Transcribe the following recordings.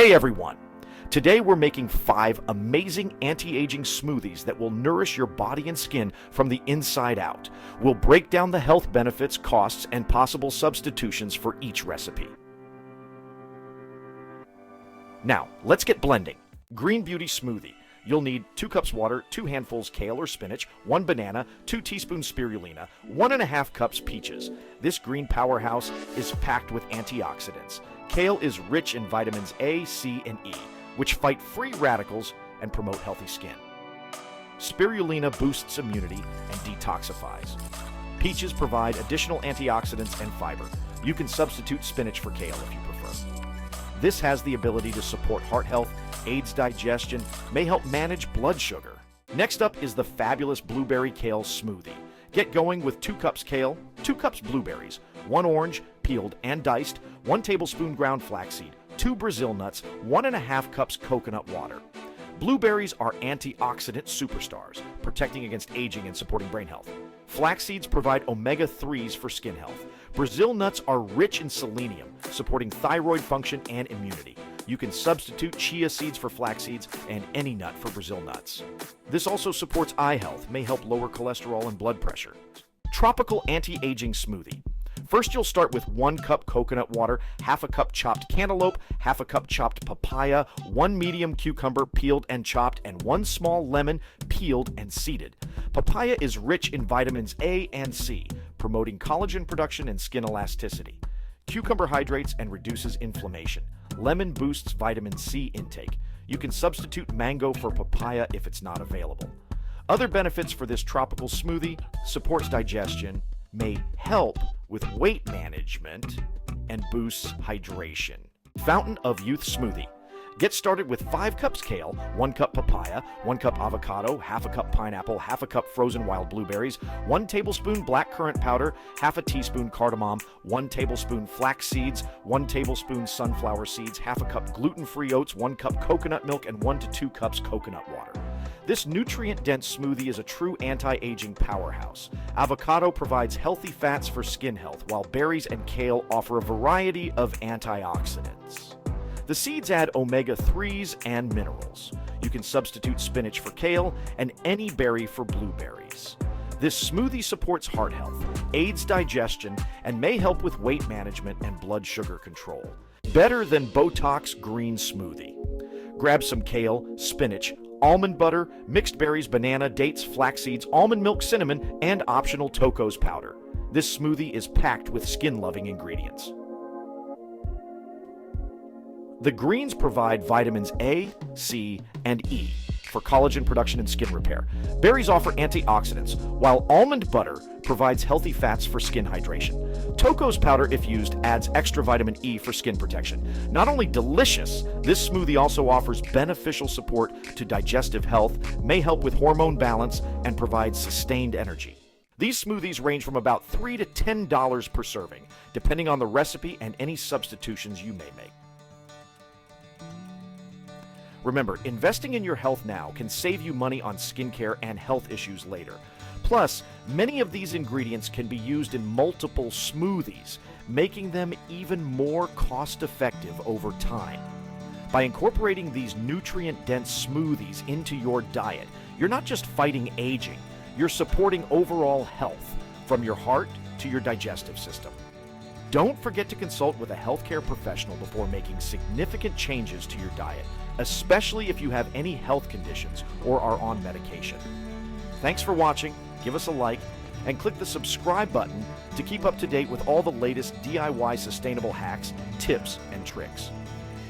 Hey everyone! Today we're making 5 amazing anti-aging smoothies that will nourish your body and skin from the inside out. We'll break down the health benefits, costs, and possible substitutions for each recipe. Now, let's get blending. Green Beauty Smoothie. You'll need 2 cups water, 2 handfuls kale or spinach, 1 banana, 2 teaspoons spirulina, 1.5 cups peaches. This green powerhouse is packed with antioxidants. Kale is rich in vitamins A, C, and E, which fight free radicals and promote healthy skin. Spirulina boosts immunity and detoxifies. Peaches provide additional antioxidants and fiber. You can substitute spinach for kale if you prefer. This has the ability to support heart health, aids digestion, may help manage blood sugar. Next up is the fabulous Blueberry Kale Smoothie. Get going with 2 cups kale, 2 cups blueberries, 1 orange, peeled and diced, 1 tablespoon ground flaxseed, 2 Brazil nuts, 1.5 cups coconut water. Blueberries are antioxidant superstars, protecting against aging and supporting brain health. Flax seeds provide omega-3s for skin health. Brazil nuts are rich in selenium, supporting thyroid function and immunity. You can substitute chia seeds for flax seeds and any nut for Brazil nuts. This also supports eye health, may help lower cholesterol and blood pressure. Tropical anti-aging smoothie. First, you'll start with 1 cup coconut water, half a cup chopped cantaloupe, half a cup chopped papaya, 1 medium cucumber peeled and chopped, and 1 small lemon peeled and seeded. Papaya is rich in vitamins A and C, promoting collagen production and skin elasticity. Cucumber hydrates and reduces inflammation. Lemon boosts vitamin C intake. You can substitute mango for papaya if it's not available. Other benefits for this tropical smoothie: supports digestion, may help with weight management, and boosts hydration. Fountain of Youth Smoothie. Get started with 5 cups kale, 1 cup papaya, 1 cup avocado, half a cup pineapple, half a cup frozen wild blueberries, 1 tablespoon blackcurrant powder, half a teaspoon cardamom, 1 tablespoon flax seeds, 1 tablespoon sunflower seeds, half a cup gluten-free oats, 1 cup coconut milk, and 1 to 2 cups coconut water. This nutrient-dense smoothie is a true anti-aging powerhouse. Avocado provides healthy fats for skin health, while berries and kale offer a variety of antioxidants. The seeds add omega-3s and minerals. You can substitute spinach for kale and any berry for blueberries. This smoothie supports heart health, aids digestion, and may help with weight management and blood sugar control. Better than Botox green smoothie. Grab some kale, spinach, almond butter, mixed berries, banana, dates, flax seeds, almond milk, cinnamon, and optional Tocos powder. This smoothie is packed with skin-loving ingredients. The greens provide vitamins A, C, and E for collagen production and skin repair. Berries offer antioxidants, while almond butter provides healthy fats for skin hydration. Tocos powder, if used, adds extra vitamin E for skin protection. Not only delicious, this smoothie also offers beneficial support to digestive health, may help with hormone balance, and provides sustained energy. These smoothies range from about $3 to $10 per serving, depending on the recipe and any substitutions you may make. Remember, investing in your health now can save you money on skincare and health issues later. Plus, many of these ingredients can be used in multiple smoothies, making them even more cost-effective over time. By incorporating these nutrient-dense smoothies into your diet, you're not just fighting aging, you're supporting overall health, from your heart to your digestive system. Don't forget to consult with a healthcare professional before making significant changes to your diet, especially if you have any health conditions or are on medication. Thanks for watching, give us a like, and click the subscribe button to keep up to date with all the latest DIY sustainable hacks, tips, and tricks.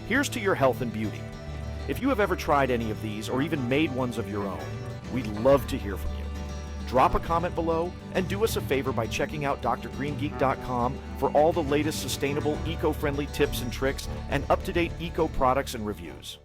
Here's to your health and beauty. If you have ever tried any of these or even made ones of your own, we'd love to hear from you. Drop a comment below and do us a favor by checking out drgreengeek.com for all the latest sustainable, eco-friendly tips and tricks and up-to-date eco products and reviews.